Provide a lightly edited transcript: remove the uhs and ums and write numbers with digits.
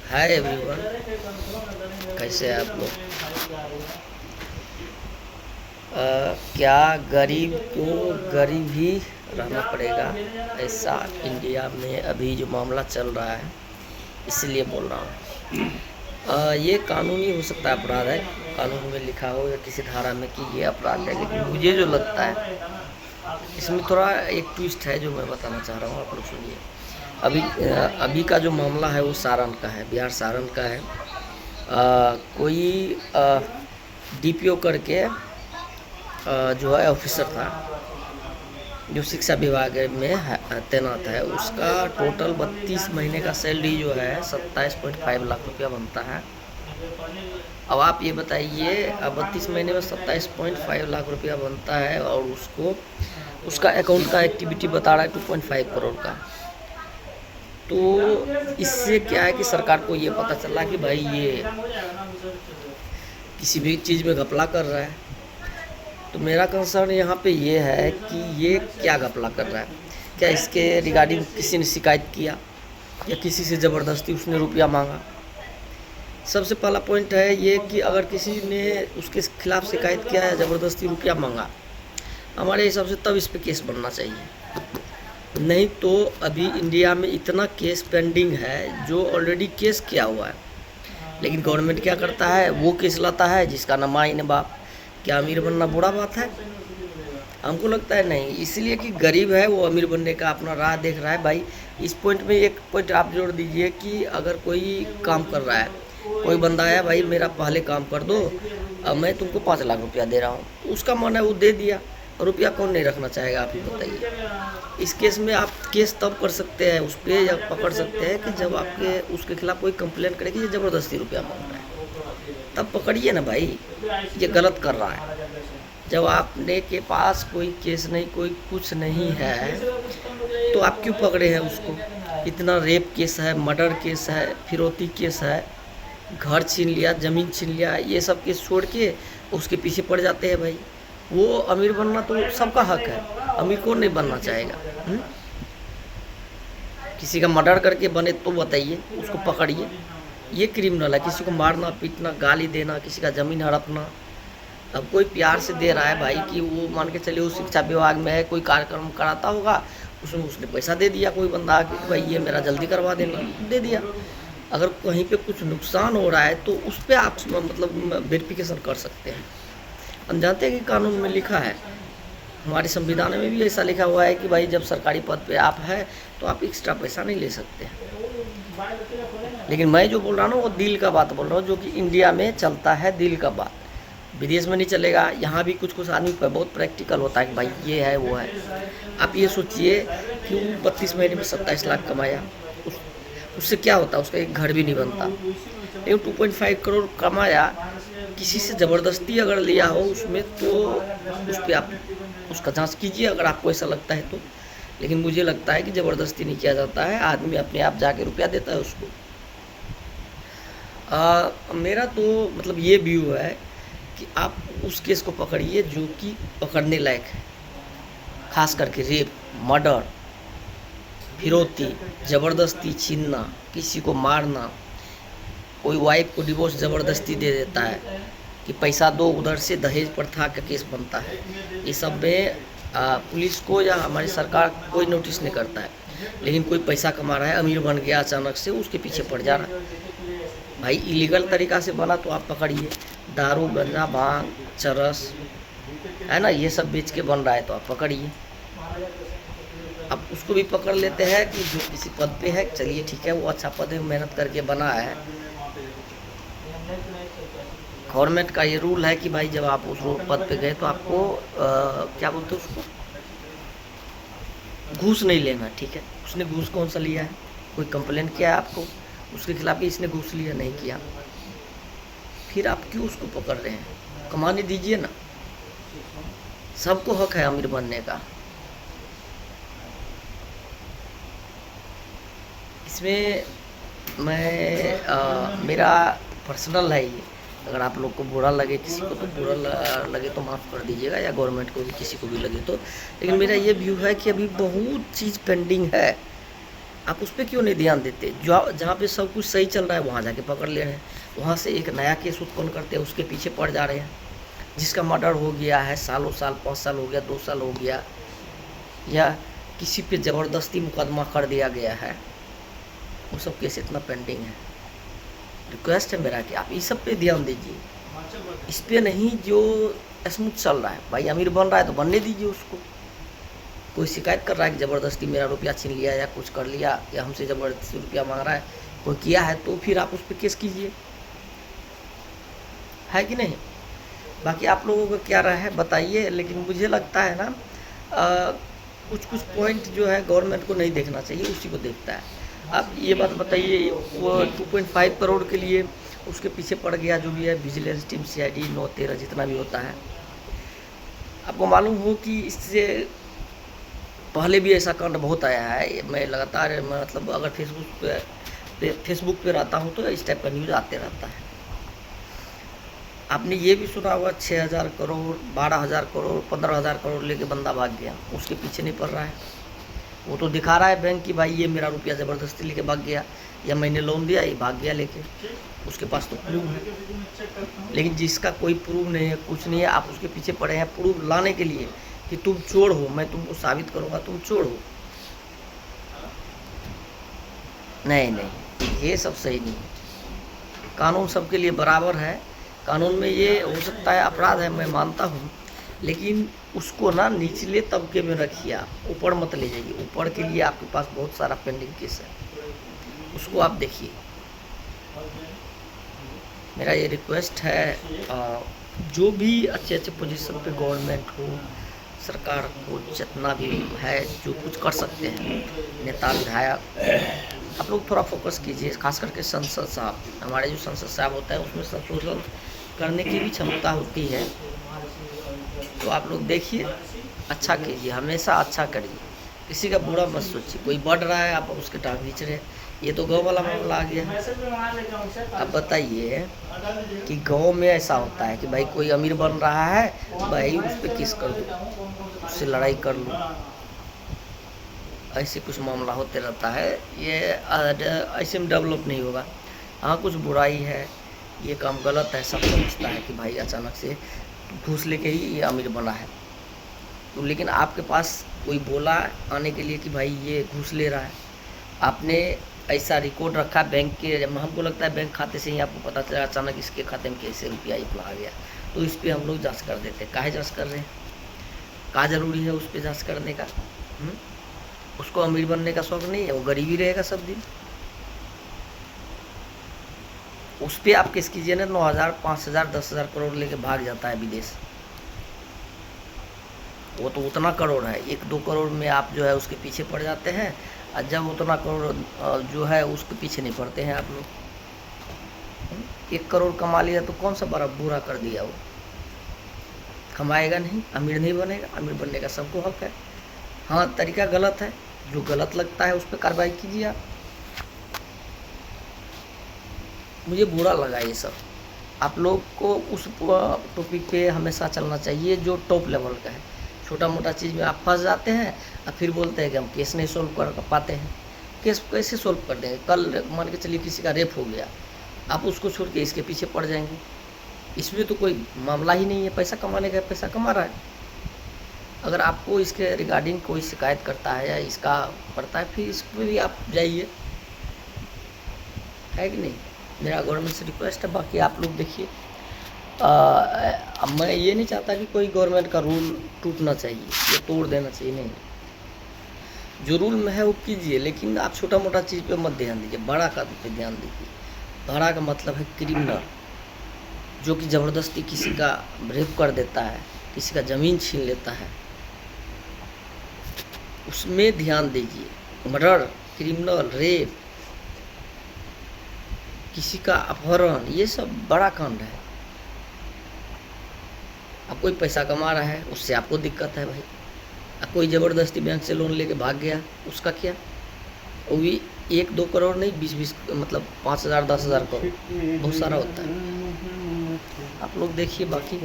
Hi everyone, कैसे हैं आप लोग। क्या गरीब को गरीब ही रहना पड़ेगा, ऐसा इंडिया में अभी जो मामला चल रहा है इसलिए बोल रहा हूँ। ये कानूनी हो सकता है, अपराध है, कानून में लिखा हो या किसी धारा में कि ये अपराध है, लेकिन मुझे जो लगता है इसमें थोड़ा एक ट्विस्ट है जो मैं बताना चाह रहा हूँ, आप लोग सुनिए। अभी का जो मामला है वो सारण का है, बिहार सारण का है। कोई डीपीओ करके जो है ऑफिसर था जो शिक्षा विभाग में तैनात है, उसका टोटल 32 महीने का सैलरी जो है 27.5 लाख रुपया बनता है। अब आप ये बताइए, 32 महीने में 27.5 लाख रुपया बनता है और उसका अकाउंट का एक्टिविटी बता रहा है 2.5 करोड़ का। तो इससे क्या है कि सरकार को ये पता चला कि भाई ये किसी भी चीज़ में घपला कर रहा है। तो मेरा कंसर्न यहाँ पे ये है कि ये क्या घपला कर रहा है, क्या इसके रिगार्डिंग किसी ने शिकायत किया या किसी से ज़बरदस्ती उसने रुपया मांगा। सबसे पहला पॉइंट है ये कि अगर किसी ने उसके खिलाफ़ शिकायत किया है, ज़बरदस्ती रुपया मांगा, हमारे हिसाब से तब इस पर केस बनना चाहिए। नहीं तो अभी इंडिया में इतना केस पेंडिंग है जो ऑलरेडी केस किया हुआ है, लेकिन गवर्नमेंट क्या करता है, वो केस लाता है जिसका न माँ न बाप। क्या अमीर बनना बुरा बात है? हमको लगता है नहीं, इसलिए कि गरीब है वो अमीर बनने का अपना राह देख रहा है। भाई इस पॉइंट में एक पॉइंट आप जोड़ दीजिए कि अगर कोई काम कर रहा है, कोई बंदा है, भाई मेरा पहले काम कर दो, अब मैं तुमको 5 लाख रुपया दे रहा हूँ, उसका मन है वो दे दिया, रुपया कौन नहीं रखना चाहेगा, आप ही बताइए। इस केस में आप केस तब कर सकते हैं उस पर, या पकड़ सकते हैं कि जब आपके उसके खिलाफ कोई कंप्लेंट करे कि ये ज़बरदस्ती रुपया मांग रहा है, तब पकड़िए ना भाई, ये गलत कर रहा है। जब आपने के पास कोई केस नहीं, कोई कुछ नहीं है, तो आप क्यों पकड़े हैं उसको। इतना रेप केस है, मर्डर केस है, फिरौती केस है, घर छीन लिया, ज़मीन छीन लिया, ये सब केस छोड़ के उसके पीछे पड़ जाते हैं। भाई वो अमीर बनना तो सबका हक है, अमीर कौन नहीं बनना चाहेगा। किसी का मर्डर करके बने तो बताइए, उसको पकड़िए, ये क्रिमिनल है। किसी को मारना, पीटना, गाली देना, किसी का ज़मीन हड़पना। अब कोई प्यार से दे रहा है भाई कि वो मान के चलिए वो शिक्षा विभाग में है, कोई कार्यक्रम कराता होगा, उसमें उसने पैसा दे दिया, कोई बंदा आके भाई ये मेरा जल्दी करवा देना, दे दिया। अगर कहीं पे कुछ नुकसान हो रहा है तो उस पर आप मतलब वेरिफिकेशन कर सकते हैं। हम जानते हैं कि कानून में लिखा है, हमारे संविधान में भी ऐसा लिखा हुआ है कि भाई जब सरकारी पद पे आप हैं तो आप एक्स्ट्रा पैसा नहीं ले सकते हैं। लेकिन मैं जो बोल रहा हूँ ना वो दिल का बात बोल रहा हूँ, जो कि इंडिया में चलता है, दिल का बात, विदेश में नहीं चलेगा। यहाँ भी कुछ आदमी पर बहुत प्रैक्टिकल होता है कि भाई ये है वो है। आप ये सोचिए कि वो 32 महीने में 27 लाख कमाया, उससे क्या होता है, उसका एक घर भी नहीं बनता। लेकिन 2.5 करोड़ कमाया, किसी से ज़बरदस्ती अगर लिया हो उसमें, तो उस पर आप उसका जांच कीजिए अगर आपको ऐसा लगता है तो। लेकिन मुझे लगता है कि ज़बरदस्ती नहीं किया जाता है, आदमी अपने आप जाके रुपया देता है उसको। मेरा तो मतलब ये व्यू है कि आप उस केस को पकड़िए जो कि पकड़ने लायक है, खास करके रेप, मर्डर, फिरौती, ज़बरदस्ती छीनना, किसी को मारना। कोई वाइफ को डिवोर्स ज़बरदस्ती दे देता है कि पैसा दो, उधर से दहेज प्रथा का केस बनता है। ये सब में पुलिस को या हमारी सरकार कोई नोटिस नहीं करता है, लेकिन कोई पैसा कमा रहा है, अमीर बन गया अचानक से, उसके पीछे पड़ जा रहा है। भाई इलीगल तरीक़ा से बना तो आप पकड़िए, दारू, गंजा, भांग, चरस है ना, ये सब बेच के बन रहा है तो आप पकड़िए। अब उसको भी पकड़ लेते हैं कि जो किसी पद पे है, चलिए ठीक है, वो अच्छा पद है, मेहनत करके बना है। गवर्नमेंट का ये रूल है कि भाई जब आप उस पद पे गए तो आपको क्या बोलते हैं उसको, घूस नहीं लेना, ठीक है। उसने घूस कौन सा लिया है, कोई कंप्लेंट किया है आपको उसके खिलाफ कि इसने घूस लिया, नहीं किया, फिर आप क्यों उसको पकड़ रहे हैं। कमाने दीजिए ना, सबको हक है अमीर बनने का। इसमें मेरा पर्सनल है ये, अगर आप लोग को बुरा लगे, किसी को तो बुरा लगे तो माफ़ कर दीजिएगा, या गवर्नमेंट को भी किसी को भी लगे तो। लेकिन मेरा ये व्यू है कि अभी बहुत चीज़ पेंडिंग है। आप उस पर क्यों नहीं ध्यान देते? जो जहाँ पे सब कुछ सही चल रहा है वहाँ जाके पकड़ ले रहे हैं, वहाँ से एक नया केस उत्पन्न करते हैं, उसके पीछे पड़ जा रहे हैं। जिसका मर्डर हो गया है सालों साल, 5 साल हो गया, 2 साल हो गया, या किसी पे ज़बरदस्ती मुकदमा कर दिया गया है, वो सब केस इतना पेंडिंग है। रिक्वेस्ट है मेरा कि आप इस सब पे ध्यान दीजिए, इस पे नहीं। जो स्मूथ चल रहा है, भाई अमीर बन रहा है तो बनने दीजिए उसको। कोई शिकायत कर रहा है कि ज़बरदस्ती मेरा रुपया छीन लिया या कुछ कर लिया, या हमसे ज़बरदस्ती रुपया मांग रहा है, कोई किया है, तो फिर आप उस पर केस कीजिए, है कि नहीं? बाकी आप लोगों का क्या राय है बताइए। लेकिन मुझे लगता है ना, कुछ कुछ पॉइंट जो है गवर्नमेंट को नहीं देखना चाहिए, उसी को देखता है। आप ये बात बताइए, वो 2.5 करोड़ के लिए उसके पीछे पड़ गया, जो भी है विजिलेंस टीम, CID 9-13 जितना भी होता है। आपको मालूम हो कि इससे पहले भी ऐसा कांड बहुत आया है। मैं लगातार, मतलब अगर फेसबुक पे रहता हूँ तो इस टाइप का न्यूज़ आते रहता है। आपने ये भी सुना होगा 6,000 करोड़, 12,000 करोड़, 15,000 करोड़ लेके बंदा भाग गया, उसके पीछे नहीं पड़ रहा है। वो तो दिखा रहा है बैंक कि भाई ये मेरा रुपया ज़बरदस्ती लेके भाग गया, या मैंने लोन दिया, ये भाग गया लेके, उसके पास तो प्रूफ है। लेकिन जिसका कोई प्रूफ नहीं है, कुछ नहीं है, आप उसके पीछे पड़े हैं प्रूफ लाने के लिए कि तुम चोर हो, मैं तुमको साबित करूँगा तुम चोर हो। नहीं नहीं, ये सब सही नहीं है। कानून सबके लिए बराबर है। कानून में ये हो सकता है अपराध है, मैं मानता हूँ, लेकिन उसको ना निचले तबके में रखिए, आप ऊपर मत ले जाइए। ऊपर के लिए आपके पास बहुत सारा पेंडिंग केस है, उसको आप देखिए। मेरा ये रिक्वेस्ट है, जो भी अच्छे अच्छे पोजीशन पे गवर्नमेंट हो, सरकार को जितना भी है, जो कुछ कर सकते हैं, नेता विधायक, आप लोग थोड़ा फोकस कीजिए। खास करके संसद साहब, हमारे जो संसद साहब होता है उसमें संशोधन करने की भी क्षमता होती है, तो आप लोग देखिए, अच्छा कीजिए, हमेशा अच्छा करिए, किसी का बुरा मत सोचिए। कोई बढ़ रहा है आप उसके टांग खींच रहे हैं, ये तो गाँव वाला मामला आ गया। अब बताइए कि गाँव में ऐसा होता है कि भाई कोई अमीर बन रहा है, भाई उस पर केस कर दो, उससे लड़ाई कर लो, ऐसे कुछ मामला होते रहता है। ये ऐसे में डेवलप नहीं होगा। हाँ, कुछ बुराई है, ये काम गलत है, सब समझता है कि भाई अचानक से घूस लेके ही ये अमीर बना है, तो लेकिन आपके पास कोई बोला आने के लिए कि भाई ये घूस ले रहा है, आपने ऐसा रिकॉर्ड रखा बैंक के, हमको लगता है बैंक खाते से ही आपको पता चला अचानक इसके खाते में कैसे रुपया इतना आ गया, तो इस पर हम लोग जांच कर देते हैं। काहे जांच कर रहे हैं? का ज़रूरी है उस पर जांच करने का? उसको अमीर बनने का शौक नहीं है, वो गरीबी रहेगा सब दिन। उस पर आप केस कीजिए ना, 9,000, 5,000, 10,000 करोड़ लेके भाग जाता है विदेश, वो तो उतना करोड़ है, 1-2 करोड़ में आप जो है उसके पीछे पड़ जाते हैं, और जब उतना करोड़ जो है उसके पीछे नहीं पड़ते हैं आप लोग। 1 करोड़ कमा लिया तो कौन सा बड़ा बुरा कर दिया? वो कमाएगा नहीं, अमीर नहीं बनेगा, अमीर बनने का सबको हक है। हाँ, तरीका गलत है, जो गलत लगता है उस पर कार्रवाई कीजिए आप। मुझे बुरा लगा ये सब। आप लोग को उस टॉपिक पे हमेशा चलना चाहिए जो टॉप लेवल का है। छोटा मोटा चीज़ में आप फंस जाते हैं और फिर बोलते हैं कि हम केस नहीं सोल्व कर पाते हैं। केस कैसे सोल्व कर देंगे? कल मान के चलिए किसी का रेप हो गया, आप उसको छोड़ के इसके पीछे पड़ जाएंगे। इसमें तो कोई मामला ही नहीं है, पैसा कमाने का, पैसा कमा रहा है। अगर आपको इसके रिगार्डिंग कोई शिकायत करता है या इसका पड़ता है, फिर इस पर भी आप जाइए, है कि नहीं? मेरा गवर्नमेंट से रिक्वेस्ट है। बाकी आप लोग देखिए, अब मैं ये नहीं चाहता कि कोई गवर्नमेंट का रूल टूटना चाहिए, ये तोड़ देना चाहिए, नहीं। जो रूल में है वो कीजिए, लेकिन आप छोटा मोटा चीज़ पे मत ध्यान दीजिए, बड़ा का पे ध्यान दीजिए। बड़ा का मतलब है क्रिमिनल, जो कि ज़बरदस्ती किसी का रेप कर देता है, किसी का ज़मीन छीन लेता है, उसमें ध्यान दीजिए। मर्डर, क्रिमिनल, रेप, किसी का अपहरण, ये सब बड़ा कांड है। अब कोई पैसा कमा रहा है, उससे आपको दिक्कत है भाई। अब कोई ज़बरदस्ती बैंक से लोन लेके भाग गया, उसका क्या? वो भी 1-2 करोड़ नहीं, 20-20 मतलब 5,000, 10,000 करोड़, बहुत सारा होता है। आप लोग देखिए। बाकी